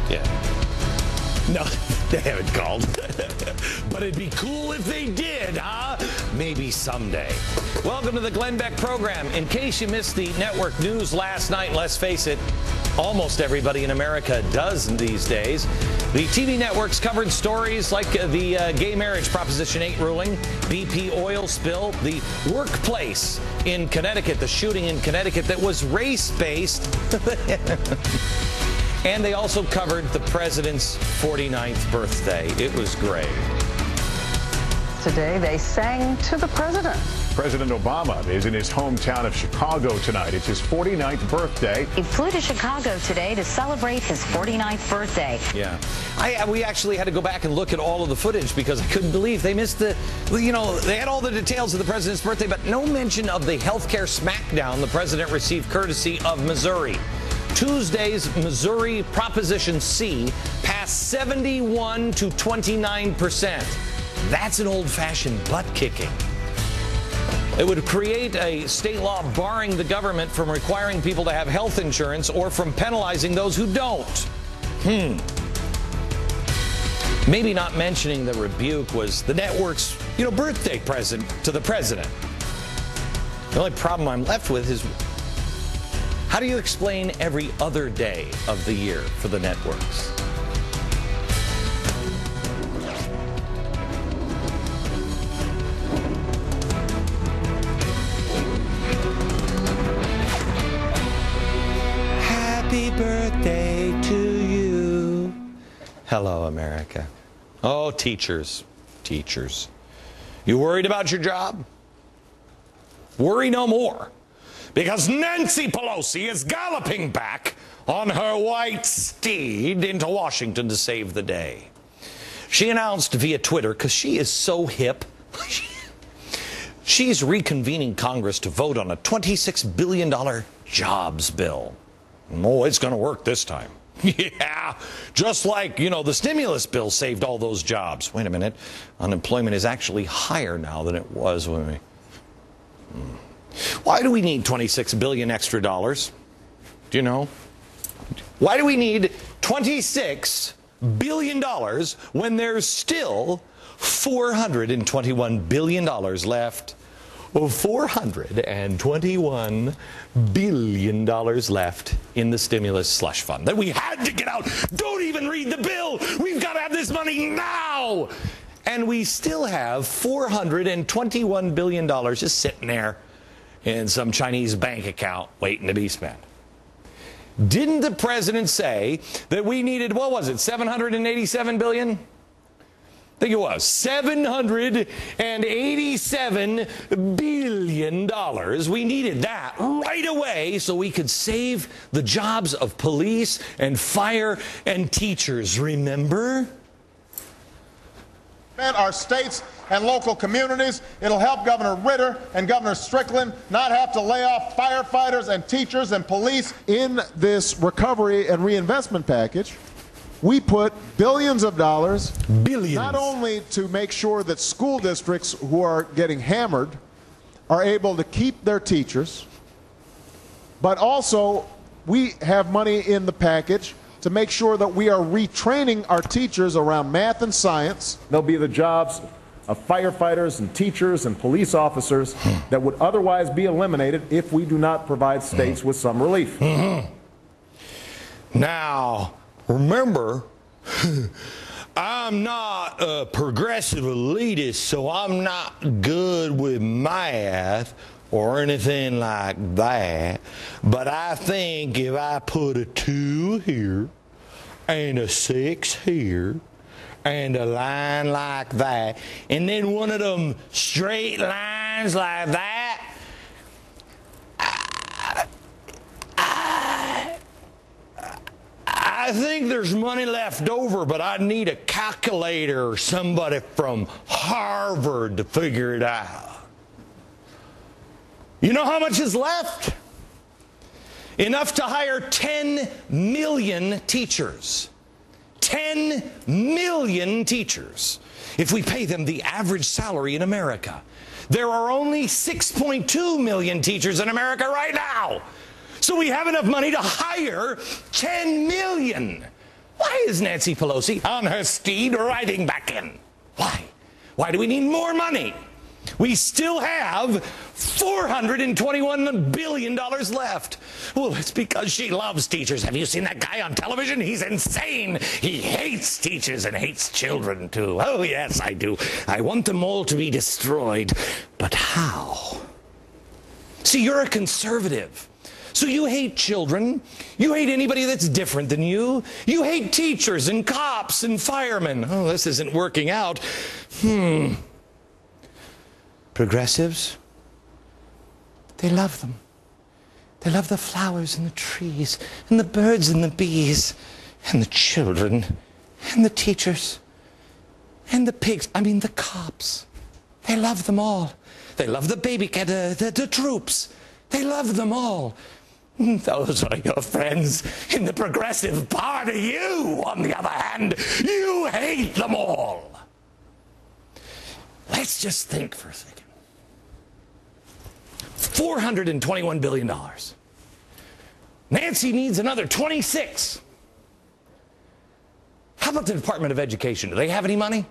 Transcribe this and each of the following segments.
Yeah. No, they haven't called. But it'd be cool if they did, huh? Maybe someday. Welcome to the Glenn Beck program. In case you missed the network news last night, let's face it, almost everybody in America does these days. The TV networks covered stories like the gay marriage Proposition 8 ruling, BP oil spill, the workplace in Connecticut, the shooting in Connecticut that was race-based. And they also covered the president's 49th birthday. It was great. Today, they sang to the president. President Obama is in his hometown of Chicago tonight. It's his 49th birthday. He flew to Chicago today to celebrate his 49th birthday. Yeah. We actually had to go back and look at all of the footage because I couldn't believe they missed they had all the details of the president's birthday, but no mention of the healthcare smackdown the president received courtesy of Missouri. Tuesday's Missouri Proposition C passed 71 to 29%. That's an old-fashioned butt-kicking. It would create a state law barring the government from requiring people to have health insurance or from penalizing those who don't. Maybe not mentioning the rebuke was the network's, birthday present to the president. The only problem I'm left with is, how do you explain every other day of the year for the networks? Happy birthday to you. Hello, America. Oh, teachers. You worried about your job? Worry no more. Because Nancy Pelosi is galloping back on her white steed into Washington to save the day. She announced via Twitter, because she is so hip, she's reconvening Congress to vote on a $26 billion jobs bill. Oh, it's going to work this time. Yeah, just like, the stimulus bill saved all those jobs. Wait a minute. Unemployment is actually higher now than it was when we... Why do we need 26 billion extra dollars? Do you know? Why do we need 26 billion dollars when there's still $421 billion left? $421 billion left in the stimulus slush fund that we had to get out. Don't even read the bill. We've got to have this money now. And we still have $421 billion just sitting there in some Chinese bank account waiting to be spent. Didn't the president say that we needed, what was it, $787 billion? I think it was $787 billion. We needed that right away so we could save the jobs of police and fire and teachers, remember? Our states and local communities. It'll help Governor Ritter and Governor Strickland not have to lay off firefighters and teachers and police. In this recovery and reinvestment package, we put billions of dollars, not only to make sure that school districts who are getting hammered are able to keep their teachers, but also we have money in the package to make sure that we are retraining our teachers around math and science. They'll be the jobs of firefighters and teachers and police officers that would otherwise be eliminated if we do not provide states with some relief. Now, remember, I'm not a progressive elitist, so I'm not good with math or anything like that. But I think if I put a 2 here and a 6 here and a line like that, and then one of them straight lines like that, I think there's money left over, but I need a calculator or somebody from Harvard to figure it out. You know how much is left? Enough to hire 10 million teachers. 10 million teachers. If we pay them the average salary in America. There are only 6.2 million teachers in America right now. So we have enough money to hire 10 million. Why is Nancy Pelosi on her steed riding back in? Why? Why do we need more money? We still have $421 billion left. Well, it's because she loves teachers. Have you seen that guy on television? He's insane. He hates teachers and hates children, too. Oh, yes, I do. I want them all to be destroyed. But how? See, you're a conservative. So you hate children. You hate anybody that's different than you. You hate teachers and cops and firemen. Oh, this isn't working out. Progressives, they love them. They love the flowers and the trees and the birds and the bees and the children and the teachers and the pigs. I mean, the cops. They love them all. They love the baby cat, the troops. They love them all. Those are your friends in the Progressive Party. You, on the other hand, you hate them all. Let's just think for a second. $421 billion. Nancy needs another 26. How about the Department of Education? Do they have any money?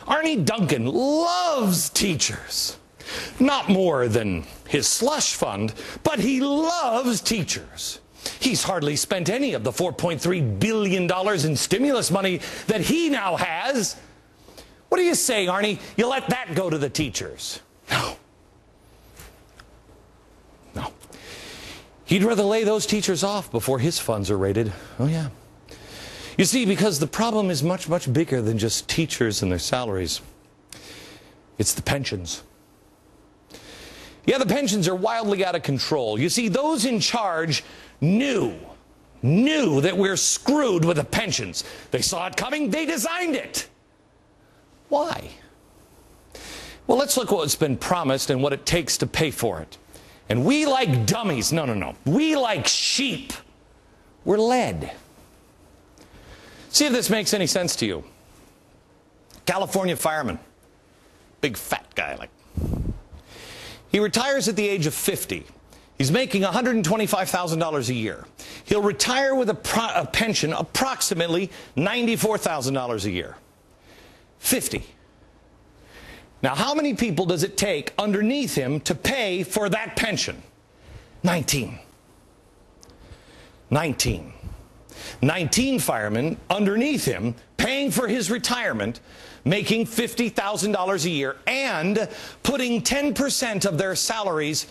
Arnie Duncan loves teachers. Not more than his slush fund, but he loves teachers. He's hardly spent any of the $4.3 billion in stimulus money that he now has. What do you say, Arnie? You let that go to the teachers? No. No. He'd rather lay those teachers off before his funds are raided. Oh, yeah. You see, because the problem is much, much bigger than just teachers and their salaries. It's the pensions. Yeah, the pensions are wildly out of control. You see, those in charge knew that we're screwed with the pensions. They saw it coming. They designed it. Why? Well, let's look at what's been promised and what it takes to pay for it. And we, like dummies, no. We, like sheep, we're led. See if this makes any sense to you. California fireman, big fat guy like. He retires at the age of 50. He's making $125,000 a year. He'll retire with a pension approximately $94,000 a year. 50. Now, how many people does it take underneath him to pay for that pension? 19. 19. 19 firemen underneath him paying for his retirement, making $50,000 a year, and putting 10% of their salaries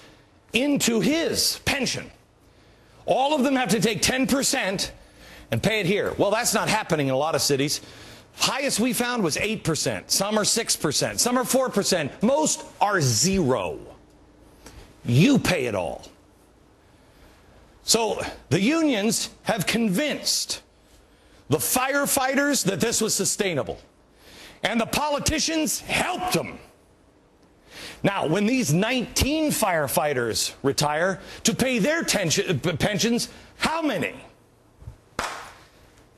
into his pension. All of them have to take 10% and pay it here. Well, that's not happening in a lot of cities. Highest we found was 8%. Some are 6%. Some are 4%. Most are 0. You pay it all. So the unions have convinced the firefighters that this was sustainable. And the politicians helped them. Now, when these 19 firefighters retire to pay their pensions, how many?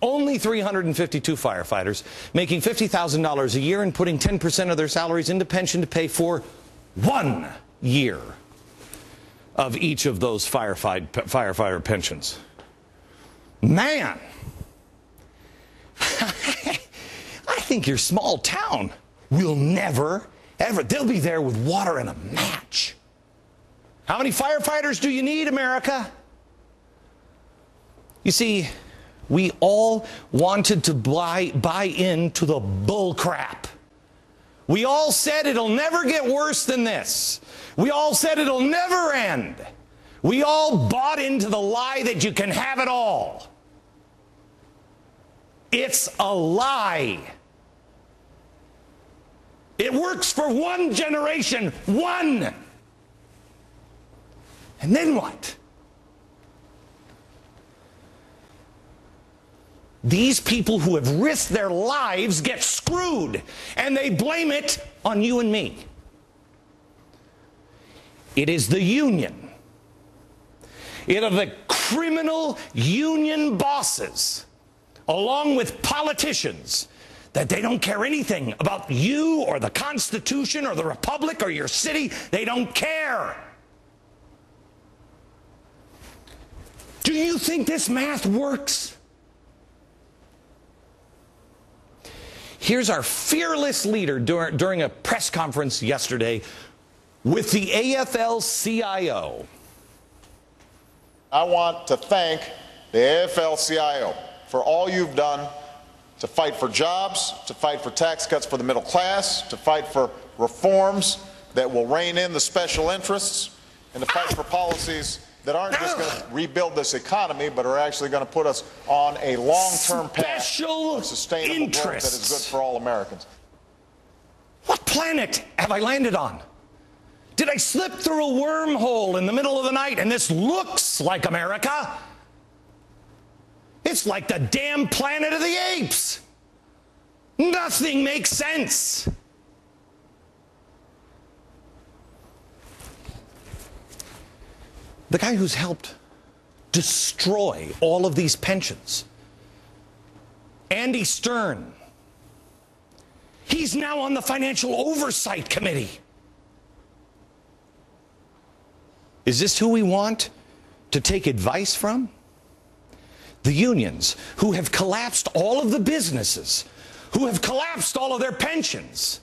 Only 352 firefighters making $50,000 a year and putting 10% of their salaries into pension to pay for 1 year of each of those firefighter pensions. Man, I think your small town will never, ever, they'll be there with water and a match. How many firefighters do you need, America? You see, we all wanted to buy into the bull crap. We all said it'll never get worse than this. We all said it'll never end. We all bought into the lie that you can have it all. It's a lie. It works for one generation, one. And then what? These people who have risked their lives get screwed, and they blame it on you and me. It is the union. It are the criminal union bosses, along with politicians, that they don't care anything about you or the Constitution or the Republic or your city. They don't care. Do you think this math works? Here's our fearless leader during a press conference yesterday with the AFL-CIO. I want to thank the AFL-CIO for all you've done to fight for jobs, to fight for tax cuts for the middle class, to fight for reforms that will rein in the special interests, and to fight for policies that aren't just going to rebuild this economy, but are actually going to put us on a long-term path of sustainable growth that is good for all Americans. What planet have I landed on? Did I slip through a wormhole in the middle of the night and this looks like America? It's like the damn Planet of the Apes. Nothing makes sense. The guy who's helped destroy all of these pensions, Andy Stern, he's now on the Financial Oversight Committee. Is this who we want to take advice from? The unions, who have collapsed all of the businesses, who have collapsed all of their pensions.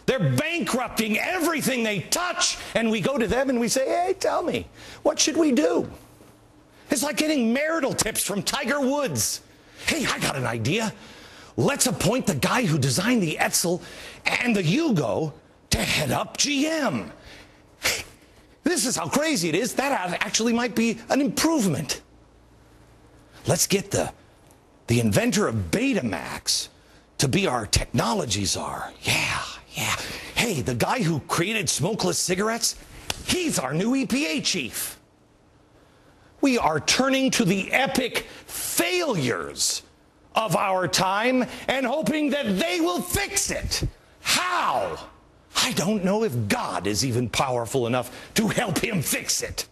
They're bankrupting everything they touch, and we go to them and we say, hey, tell me, what should we do? It's like getting marital tips from Tiger Woods. Hey, I got an idea. Let's appoint the guy who designed the Edsel and the Yugo to head up GM. This is how crazy it is. That actually might be an improvement. Let's get the inventor of Betamax to be our technology czar. Yeah. Hey, the guy who created smokeless cigarettes, he's our new EPA chief. We are turning to the epic failures of our time and hoping that they will fix it. How? I don't know if God is even powerful enough to help him fix it.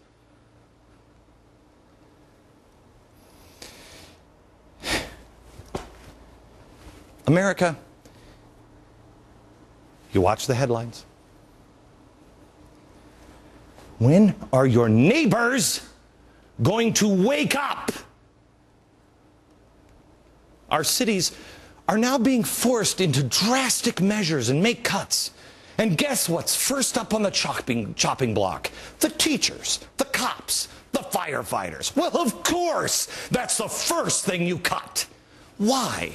America, you watch the headlines. When are your neighbors going to wake up? Our cities are now being forced into drastic measures and make cuts. And guess what's first up on the chopping block? The teachers, the cops, the firefighters. Well, of course, that's the first thing you cut. Why?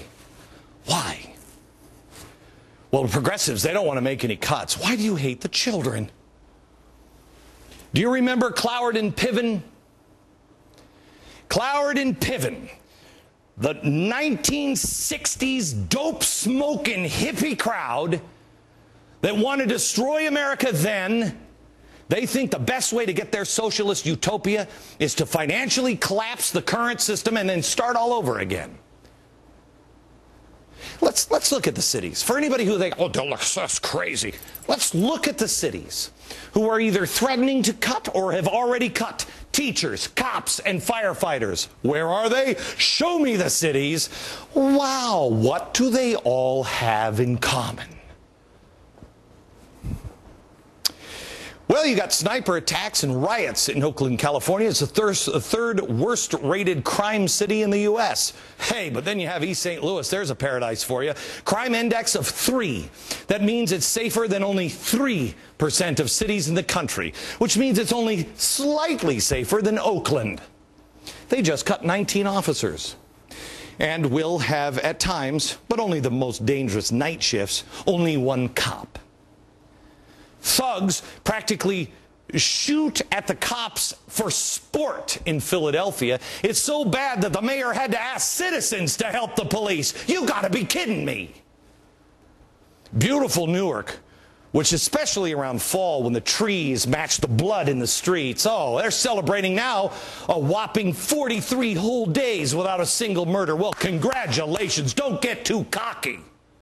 Why? Well, progressives, they don't want to make any cuts. Why do you hate the children? Do you remember Cloward and Piven? Cloward and Piven, the 1960s dope-smoking hippie crowd that wanted to destroy America then. They think the best way to get their socialist utopia is to financially collapse the current system and then start all over again. Let's look at the cities. For anybody who thinks, oh, that's crazy. Let's look at the cities who are either threatening to cut or have already cut. Teachers, cops, and firefighters. Where are they? Show me the cities. Wow, what do they all have in common? Well, you got sniper attacks and riots in Oakland, California. It's the third worst rated crime city in the U.S. Hey, but then you have East St. Louis. There's a paradise for you. Crime index of 3. That means it's safer than only 3% of cities in the country, which means it's only slightly safer than Oakland. They just cut 19 officers and will have at times, but only the most dangerous night shifts, only 1 cop. Thugs practically shoot at the cops for sport in Philadelphia. It's so bad that the mayor had to ask citizens to help the police. You gotta be kidding me. Beautiful Newark, which especially around fall when the trees match the blood in the streets. Oh, they're celebrating now a whopping 43 whole days without a single murder. Well, congratulations. Don't get too cocky.